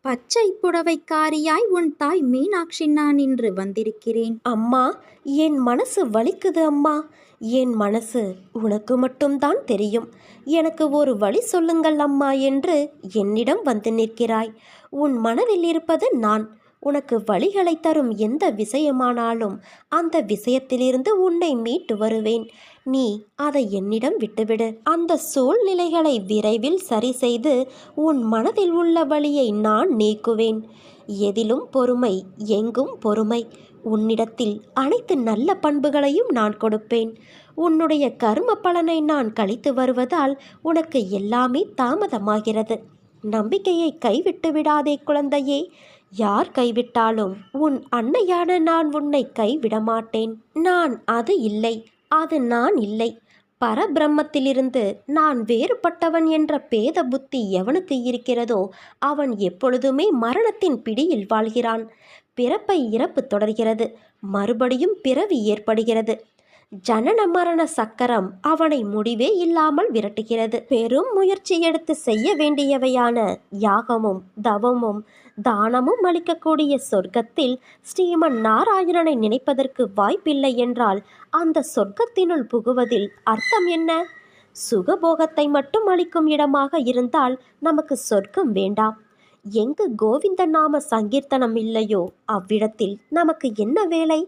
பச்சை புடவைக்காரியாய் உன் தாய் மீனாட்சி நான் இன்று வந்திருக்கிறேன். அம்மா, என் மனசு வலிக்குது அம்மா. என் மனசு உனக்கு மட்டும்தான் தெரியும். எனக்கு ஒரு வழி சொல்லுங்கள் அம்மா என்று என்னிடம் வந்து நிற்கிறாய். உன் மனதில் இருப்பது நான். உனக்கு வழிகளை தரும் எந்த விஷயமானாலும் அந்த விஷயத்திலிருந்து உன்னை மீட்டு வருவேன். நீ அதை என்னிடம் விட்டுவிடு. அந்த சூழ்நிலைகளை விரைவில் சரி செய்து உன் மனதில் உள்ள வழியை நான் நீக்குவேன். எதிலும் பொறுமை, எங்கும் பொறுமை. உன்னிடத்தில் அனைத்து நல்ல பண்புகளையும் நான் கொடுப்பேன். உன்னுடைய கர்ம பலனை நான் கழித்து வருவதால் உனக்கு எல்லாமே தாமதமாகிறது. நம்பிக்கையை கைவிட்டு விடாதே குழந்தையே. யார் கைவிட்டாலும் உன் அன்னையான நான் உன்னை கைவிட மாட்டேன். நான் அது இல்லை, அது நான் இல்லை. பரபிரம்மத்திலிருந்து நான் வேறுபட்டவன் என்ற பேத புத்தி எவனுக்கு இருக்கிறதோ அவன் எப்பொழுதுமே மரணத்தின் பிடியில் வாழ்கிறான். பிறப்பை இறப்பு தொடர்கிறது, மறுபடியும் பிறவி ஏற்படுகிறது. ஜனன மரண சக்கரம் அவனை முடிவே இல்லாமல் விரட்டுகிறது. பெரும் முயற்சி எடுத்து செய்ய வேண்டியவையான யாகமும் தவமும் தானமும் அளிக்கக்கூடிய சொர்க்கத்தில் ஸ்ரீமன் நாராயணனை நினைப்பதற்கு வாய்ப்பில்லை என்றால் அந்த சொர்க்கத்தினுள் புகுவதில் அர்த்தம் என்ன? சுகபோகத்தை மட்டும் அளிக்கும் இடமாக இருந்தால் நமக்கு சொர்க்கம் வேண்டாம். எங்கு கோவிந்த நாம சங்கீர்த்தனம் இல்லையோ அவ்விடத்தில் நமக்கு என்ன வேலை?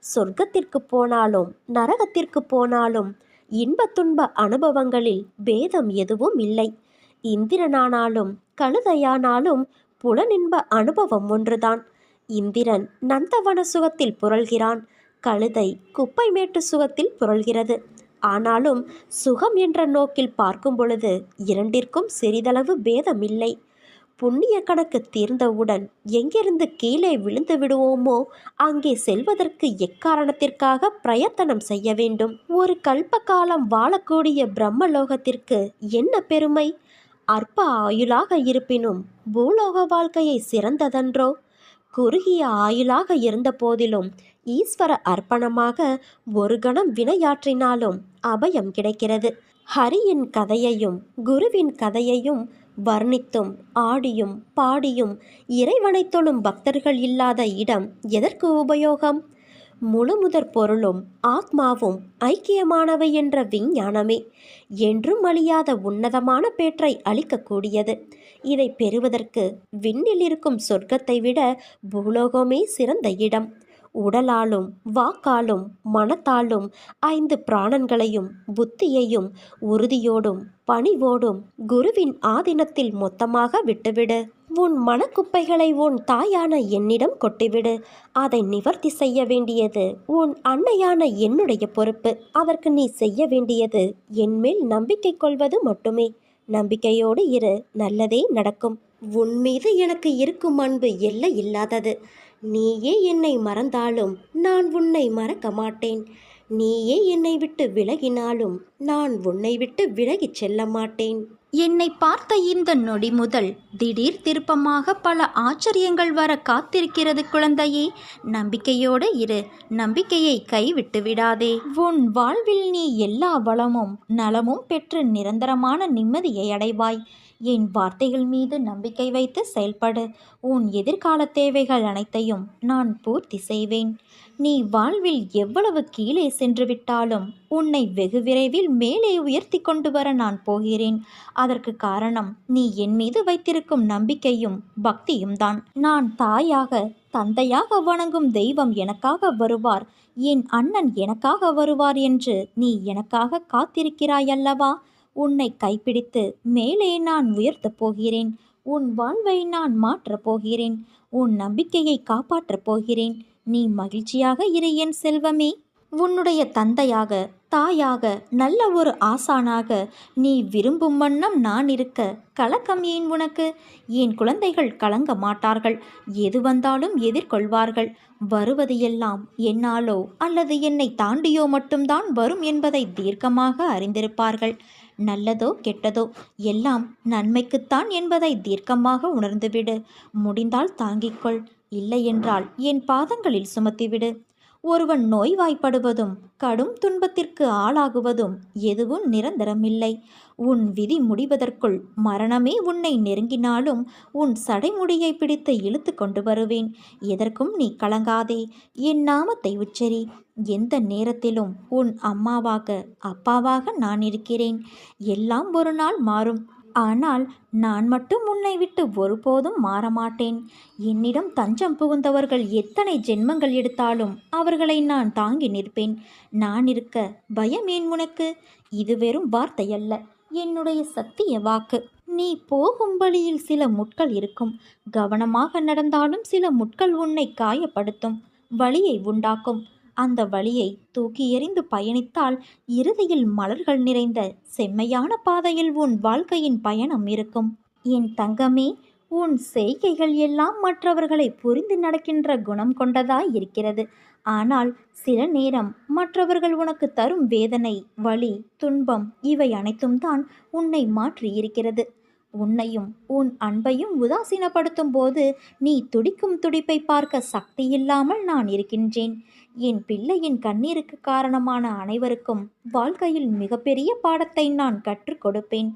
சொர்க்கத்திற்கு போனாலும் நரகத்திற்கு போனாலும் இன்ப துன்ப அனுபவங்களில் பேதம் எதுவும் இல்லை. இந்திரனானாலும் கழுதையானாலும் புலனின்ப அனுபவம் ஒன்றுதான். இந்திரன் நந்தவன சுகத்தில் புரள்கிறான், கழுதை குப்பை மேட்டு சுகத்தில் புரள்கிறது. ஆனாலும் சுகம் என்ற நோக்கில் பார்க்கும் பொழுது இரண்டிற்கும் சிறிதளவு பேதமில்லை. புண்ணிய கணக்கு தீர்ந்தவுடன் எங்கிருந்து கீழே விழுந்து விடுவோமோ அங்கே செல்வதற்கு எக்காரணத்திற்காக பிரயத்தனம் செய்ய வேண்டும். ஒரு கல்ப காலம் வாழக்கூடிய பிரம்மலோகத்திற்கு என்ன பெருமை? அற்ப ஆயுளாக இருப்பினும் பூலோக வாழ்க்கையை சிறந்ததன்றோ? குறுகிய ஆயுளாக இருந்த போதிலும் ஈஸ்வர அர்ப்பணமாக ஒரு கணம் வினையாற்றினாலும் அபயம் கிடைக்கிறது. ஹரியின் கதையையும் குருவின் கதையையும் வர்ணித்தும் ஆடியும் பாடியும் இறைவனை தொழும் பக்தர்கள் இல்லாத இடம் எதற்கு உபயோகம்? முழுமுதற் பொருளும் ஆத்மாவும் ஐக்கியமானவை என்ற விஞ்ஞானமே என்றும் அழியாத உன்னதமான பேற்றை அளிக்கக்கூடியது. இதை பெறுவதற்கு விண்ணில் இருக்கும் சொர்க்கத்தை விட பூலோகமே சிறந்த இடம். உடலாலும் வாக்காலும் மனத்தாலும் 5 பிராணன்களையும் புத்தியையும் உறுதியோடும் பணிவோடும் குருவின் ஆதீனத்தில் மொத்தமாக விட்டுவிடு. உன் மனக்குப்பைகளை உன் தாயான என்னிடம் கொட்டிவிடு. அதை நிவர்த்தி செய்ய வேண்டியது உன் அன்னையான என்னுடைய பொறுப்பு. அதற்கு நீ செய்ய வேண்டியது என்மேல் நம்பிக்கை கொள்வது மட்டுமே. நம்பிக்கையோடு இரு, நல்லதே நடக்கும். உன் மீது எனக்கு இருக்கும் அன்பு எல்லை இல்லாதது. நீயே என்னை மறந்தாலும் நான் உன்னை மறக்க மாட்டேன். நீயே என்னை விட்டு விலகினாலும் நான் உன்னை விட்டு விலகிச் செல்ல மாட்டேன். என்னை பார்த்த இந்த நொடி முதல் திடீர் திருப்பமாக பல ஆச்சரியங்கள் வர காத்திருக்கிறது குழந்தையே. நம்பிக்கையோடு இரு, நம்பிக்கையை கைவிட்டு விடாதே. உன் வாழ்வில் நீ எல்லா வளமும் நலமும் பெற்று நிரந்தரமான நிம்மதியை அடைவாய். என் வார்த்தைகள் மீது நம்பிக்கை வைத்து செயல்படு. உன் எதிர்கால தேவைகள் அனைத்தையும் நான் பூர்த்தி செய்வேன். நீ வாழ்வில் எவ்வளவு கீழே சென்று விட்டாலும் உன்னை வெகு விரைவில் மேலே உயர்த்தி கொண்டு வர நான் போகிறேன். அதற்கு காரணம் நீ என் மீது வைத்திருக்கும் நம்பிக்கையும் பக்தியும் தான். நான் தாயாக தந்தையாக வணங்கும் தெய்வம் எனக்காக வருவார், என் அண்ணன் எனக்காக வருவார் என்று நீ எனக்காக காத்திருக்கிறாய் அல்லவா? உன்னை கைப்பிடித்து மேலே நான் உயர்த்தப் போகிறேன். உன் வாழ்வை நான் மாற்றப் போகிறேன். உன் நம்பிக்கையை காப்பாற்றப் போகிறேன். நீ மகிழ்ச்சியாக இரு என் செல்வமே. உன்னுடைய தந்தையாக தாயாக நல்ல ஒரு ஆசானாக நீ விரும்பும் வண்ணம் நான் இருக்க கலக்கம் ஏன் உனக்கு? என் குழந்தைகள் கலங்க மாட்டார்கள். எது வந்தாலும் எதிர்கொள்வார்கள். வருவது எல்லாம் என்னாலோ அல்லது என்னை தாண்டியோ மட்டும்தான் வரும் என்பதை தீர்க்கமாக அறிந்திருப்பார்கள். நல்லதோ கெட்டதோ எல்லாம் நன்மைக்குத்தான் என்பதை தீர்க்கமாக உணர்ந்துவிடு. முடிந்தால் தாங்கிக்கொள், இல்லையென்றால் என் பாதங்களில் சுமத்திவிடு. ஒருவன் நோய்வாய்ப்படுவதும் கடும் துன்பத்திற்கு ஆளாகுவதும் எதுவும் நிரந்தரமில்லை. உன் விதி முடிவதற்குள் மரணமே உன்னை நெருங்கினாலும் உன் சடைமுடியை பிடித்து இழுத்து கொண்டு வருவேன். எதற்கும் நீ கலங்காதே. என் நாமத்தை உச்சரி. எந்த நேரத்திலும் உன் அம்மாவாக அப்பாவாக நான் இருக்கிறேன். எல்லாம் ஒரு நாள் மாறும். ஆனால் நான் மட்டும் உன்னை விட்டு ஒருபோதும் மாறமாட்டேன். என்னிடம் தஞ்சம் புகுந்தவர்கள் எத்தனை ஜென்மங்கள் எடுத்தாலும் அவர்களை நான் தாங்கி நிற்பேன். நான் இருக்க பயம் ஏன் உனக்கு? இது வெறும் வார்த்தையல்ல, என்னுடைய சத்திய வாக்கு. நீ போகும் வழியில் சில முட்கள் இருக்கும். கவனமாக நடந்தாலும் சில முட்கள் உன்னை காயப்படுத்தும், வலியை உண்டாக்கும். அந்த வழியை தூக்கி எறிந்து பயணித்தால் இறுதியில் மலர்கள் நிறைந்த செம்மையான பாதையில் உன் வாழ்க்கையின் பயணம் இருக்கும். என் தங்கமே, உன் செய்கைகள் எல்லாம் மற்றவர்களை புரிந்து நடக்கின்ற குணம் கொண்டதாய் இருக்கிறது. ஆனால் சில நேரம் மற்றவர்கள் உனக்கு தரும் வேதனை, வலி, துன்பம் இவை அனைத்தும் தான் உன்னை மாற்றி இருக்கிறது. உன்னையும் உன் அன்பையும் உதாசீனப்படுத்தும் போது நீ துடிக்கும் துடிப்பை பார்க்க சக்தி இல்லாமல் நான் இருக்கின்றேன். என் பிள்ளையின் கண்ணீருக்கு காரணமான அனைவருக்கும் வாழ்க்கையில் மிகப்பெரிய பாடத்தை நான் கற்றுக் கொடுப்பேன்.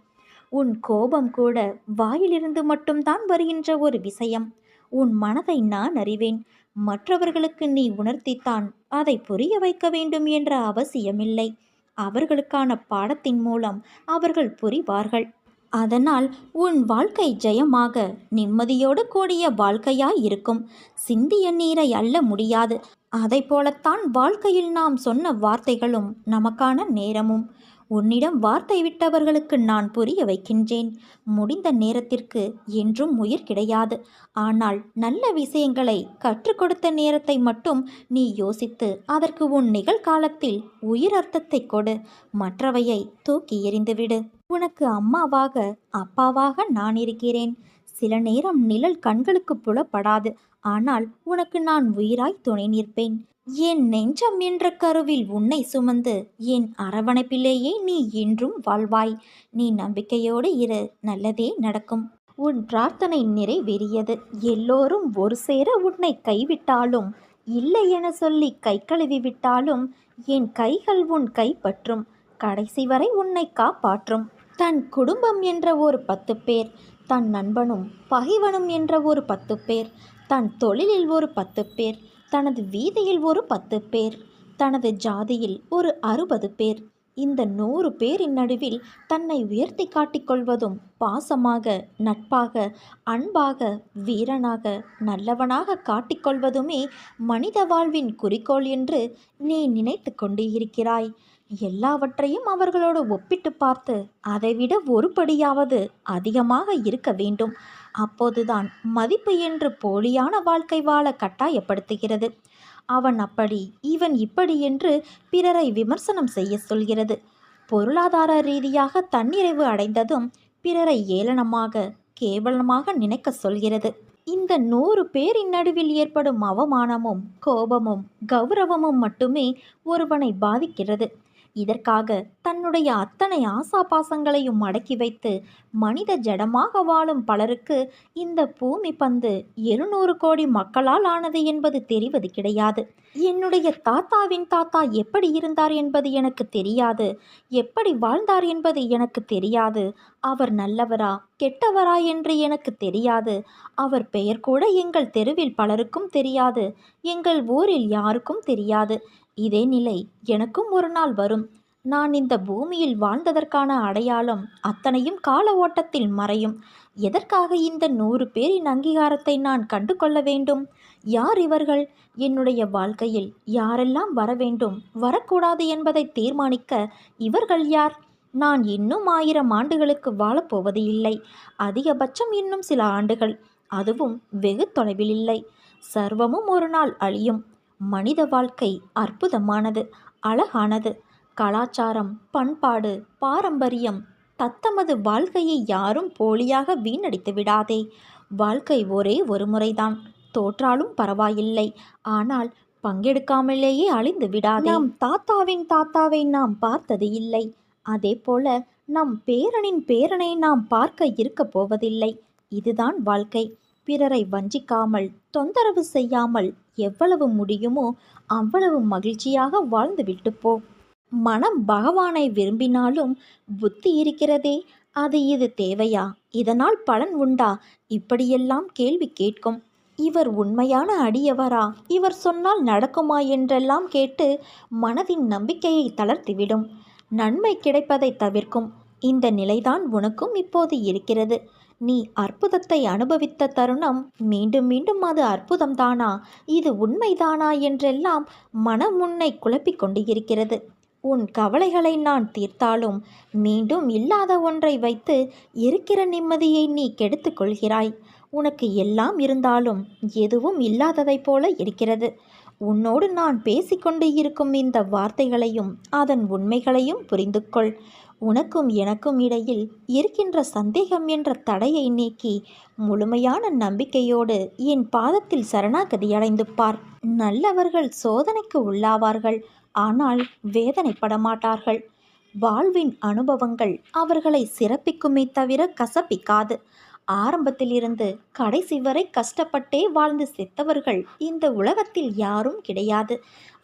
உன் கோபம் கூட வாயிலிருந்து மட்டும்தான் வருகின்ற ஒரு விஷயம். உன் மனதை நான் அறிவேன். மற்றவர்களுக்கு நீ உணர்த்தித்தான் அதை புரிய வைக்க வேண்டும் என்ற அவசியமில்லை. அவர்களுக்கான பாடத்தின் மூலம் அவர்கள் புரிவார்கள். அதனால் உன் வாழ்க்கை ஜெயமாக நிம்மதியோடு கூடிய வாழ்க்கையாய் இருக்கும். சிந்திய நீரை அள்ள முடியாது. அதை போலத்தான் வாழ்க்கையில் நாம் சொன்ன வார்த்தைகளும் நமக்கான நேரமும். உன்னிடம் வார்த்தை விட்டவர்களுக்கு நான் புரிய வைக்கின்றேன். முடிந்த நேரத்திற்கு என்றும் உயிர் கிடையாது. ஆனால் நல்ல விஷயங்களை கற்றுக் கொடுத்த நேரத்தை மட்டும் நீ யோசித்து அதற்கு உன் நிகழ்காலத்தில் உயிர் அர்த்தத்தை கொடு. மற்றவையை தூக்கி எறிந்துவிடு. உனக்கு அம்மாவாக அப்பாவாக நான் இருக்கிறேன். சில நேரம் நிழல் கண்களுக்கு புலப்படாது. ஆனால் உனக்கு நான் உயிராய் துணை நிற்பேன். என் நெஞ்சம் என்ற கருவில் உன்னை சுமந்து என் அரவணைப்பிலேயே நீ என்றும் வாழ்வாய். நீ நம்பிக்கையோடு இரு, நல்லதே நடக்கும். உன் பிரார்த்தனை நிறைவேறியது. எல்லோரும் ஒரு சேர உன்னை கைவிட்டாலும், இல்லை என சொல்லி கை கழுவி விட்டாலும் என் கைகள் உன் கைப்பற்றும். கடைசி வரை உன்னை காப்பாற்றும். தன் குடும்பம் என்ற ஒரு 10 பேர், தன் நண்பனும் பகைவனும் என்ற ஒரு 10 பேர், தன் தொழிலில் ஒரு 10 பேர், தனது வீதியில் ஒரு 10 பேர், தனது ஜாதியில் ஒரு 60 பேர். இந்த 100 பேரின் நடுவில் தன்னை உயர்த்தி காட்டிக்கொள்வதும், பாசமாக, நட்பாக, அன்பாக, வீரனாக, நல்லவனாக காட்டிக்கொள்வதுமே மனித வாழ்வின் குறிக்கோள் என்று நீ நினைத்து கொண்டு இருக்கிறாய். எல்லாவற்றையும் அவர்களோடு ஒப்பிட்டு பார்த்து அதைவிட ஒரு படியாவது அதிகமாக இருக்க வேண்டும். அப்போதுதான் மதிப்பு என்று போலியான வாழ்க்கை வாழ கட்டாயப்படுத்துகிறது. அவன் அப்படி, இவன் இப்படி என்று பிறரை விமர்சனம் செய்ய சொல்கிறது. பொருளாதார ரீதியாக தன்னிறைவு அடைந்ததும் பிறரை ஏளனமாக, கேவலமாக நினைக்க சொல்கிறது. இந்த 100 பேரின் நடுவில் ஏற்படும் அவமானமும், கோபமும், கௌரவமும் மட்டுமே ஒருவனை பாதிக்கிறது. இதற்காக தன்னுடைய அத்தனை ஆசாபாசங்களையும் அடக்கி வைத்து மனித ஜடமாக வாழும் பலருக்கு இந்த பூமி பந்து 700 கோடி மக்களால் ஆனது என்பது தெரிவது கிடையாது. என்னுடைய தாத்தாவின் தாத்தா எப்படி இருந்தார் என்பது எனக்கு தெரியாது. எப்படி வாழ்ந்தார் என்பது எனக்கு தெரியாது. அவர் நல்லவரா கெட்டவரா என்று எனக்கு தெரியாது. அவர் பெயர் கூட எங்கள் தெருவில் பலருக்கும் தெரியாது. எங்கள் ஊரில் யாருக்கும் தெரியாது. இதே நிலை எனக்கும் ஒரு நாள் வரும். நான் இந்த பூமியில் வாழ்ந்ததற்கான அடையாளம் அத்தனையும் கால ஓட்டத்தில் மறையும். எதற்காக இந்த 100 பேரின் அங்கீகாரத்தை நான் கண்டு கொள்ள வேண்டும்? யார் இவர்கள்? என்னுடைய வாழ்க்கையில் யாரெல்லாம் வர வேண்டும், வரக்கூடாது என்பதை தீர்மானிக்க இவர்கள் யார்? நான் இன்னும் 1000 ஆண்டுகளுக்கு வாழப்போவது இல்லை. அதிகபட்சம் இன்னும் சில ஆண்டுகள், அதுவும் வெகு தொலைவில் இல்லை. சர்வமும் ஒரு நாள் அழியும். மனித வாழ்க்கை அற்புதமானது, அழகானது. கலாச்சாரம், பண்பாடு, பாரம்பரியம், தத்தமது வாழ்க்கையை யாரும் போலியாக வீணடித்து விடாதே. வாழ்க்கை ஒரே ஒரு முறைதான். தோற்றாலும் பரவாயில்லை, ஆனால் பங்கெடுக்காமலேயே அழிந்து விடாதே. நம் தாத்தாவின் தாத்தாவை நாம் பார்த்தது இல்லை. அதே போல நம் பேரனின் பேரனை நாம் பார்க்க இருக்க போவதில்லை. இதுதான் வாழ்க்கை. பிறரை வஞ்சிக்காமல் தொந்தரவு செய்யாமல் எவ்வளவு முடியுமோ அவ்வளவு மகிழ்ச்சியாக வாழ்ந்துவிட்டு போ. மனம் பகவானை விரும்பினாலும் புத்தி இருக்கிறதே, அது இது தேவையா, இதனால் பலன் உண்டா, இப்படியெல்லாம் கேள்வி கேட்கும். இவர் உண்மையான அடியவரா, இவர் சொன்னால் நடக்குமா என்றெல்லாம் கேட்டு மனதின் நம்பிக்கையை தளர்த்திவிடும். நன்மை கிடைப்பதை தவிர்க்கும். இந்த நிலைதான் உனக்கும் இப்போது இருக்கிறது. நீ அற்புதத்தை அனுபவித்த தருணம் மீண்டும் மீண்டும் அது அற்புதம்தானா, இது உண்மைதானா என்றெல்லாம் மனம் உன்னை குழப்பிக் கொண்டு இருக்கிறது. உன் கவலைகளை நான் தீர்த்தாலும் மீண்டும் இல்லாத ஒன்றை வைத்து இருக்கிற நிம்மதியை நீ கெடுத்து கொள்கிறாய். உனக்கு எல்லாம் இருந்தாலும் எதுவும் இல்லாததைப் போல இருக்கிறது. உன்னோடு நான் பேசிக்கொண்டு இருக்கும் இந்த வார்த்தைகளையும் அதன் உண்மைகளையும் புரிந்து கொள். உனக்கும் எனக்கும் இடையில் இருக்கின்ற சந்தேகம் என்ற தடையை நீக்கி முழுமையான நம்பிக்கையோடு என் பாதத்தில் சரணாகதி அடைந்து பார். நல்லவர்கள் சோதனைக்கு உள்ளாவார்கள், ஆனால் வேதனைப்பட மாட்டார்கள். வாழ்வின் அனுபவங்கள் அவர்களை சிறப்பிக்குமே தவிர கசப்பிக்காது. ஆரம்பத்திலிருந்து கடைசி வரை கஷ்டப்பட்டே வாழ்ந்து செத்தவர்கள் இந்த உலகத்தில் யாரும் கிடையாது.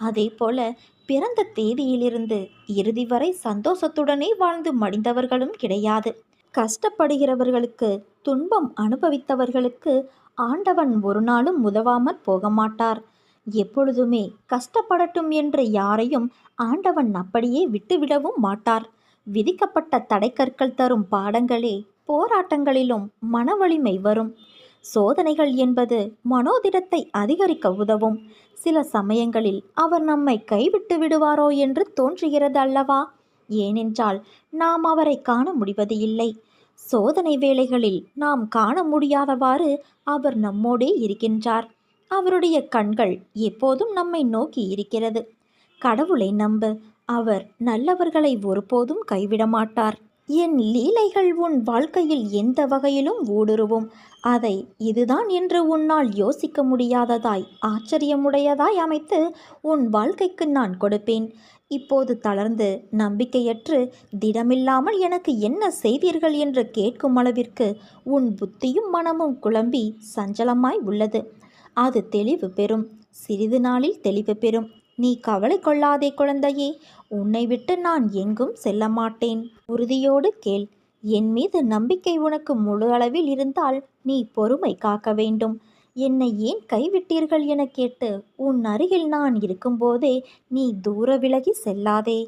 அதே போல பிறந்த தேதியிலிருந்து இறுதி வரை சந்தோஷத்துடனே வாழ்ந்து மடிந்தவர்களும் கிடையாது. கஷ்டப்படுகிறவர்களுக்கு, துன்பம் அனுபவித்தவர்களுக்கு ஆண்டவன் ஒரு நாளும் உதவாமற் போக மாட்டார். எப்பொழுதுமே கஷ்டப்படட்டும் என்று யாரையும் ஆண்டவன் அப்படியே விட்டுவிடவும் மாட்டார். விதிக்கப்பட்ட தடைக்கற்கள் தரும் பாடங்களே போராட்டங்களிலும் மனவலிமை வரும். சோதனைகள் என்பது மனோதிடத்தை அதிகரிக்க உதவும். சில சமயங்களில் அவர் நம்மை கைவிட்டு விடுவாரோ என்று தோன்றுகிறது அல்லவா? ஏனென்றால் நாம் அவரை காண முடிவது இல்லை. சோதனை வேளைகளில் நாம் காண முடியாதவாறு அவர் நம்மோடே இருக்கின்றார். அவருடைய கண்கள் எப்போதும் நம்மை நோக்கி இருக்கிறது. கடவுளை நம்பு, அவர் நல்லவர்களை ஒருபோதும் கைவிட மாட்டார். என் லீலைகள் உன் வாழ்க்கையில் எந்த வகையிலும் ஊடுருவும். அதை இதுதான் என்று உன்னால் யோசிக்க முடியாததாய், ஆச்சரியமுடையதாய் அமைத்து உன் வாழ்க்கைக்கு நான் கொடுப்பேன். இப்போது தளர்ந்து நம்பிக்கையற்று திடமில்லாமல் எனக்கு என்ன செய்தீர்கள் என்று கேட்கும் அளவிற்கு உன் புத்தியும் மனமும் குழம்பி சஞ்சலமாய் உள்ளது. அது தெளிவு பெறும். சிறிது நாளில் தெளிவு பெறும். நீ கவலை கொள்ளாதே குழந்தையே, உன்னை விட்டு நான் எங்கும் செல்ல மாட்டேன். உறுதியோடு கேள். என் மீது நம்பிக்கை உனக்கு முழு அளவில் இருந்தால் நீ பொறுமை காக்க வேண்டும். என்னை ஏன் கைவிட்டீர்கள் என கேட்டு உன் அருகில் நான் இருக்கும்போதே நீ தூர விலகி செல்லாதே.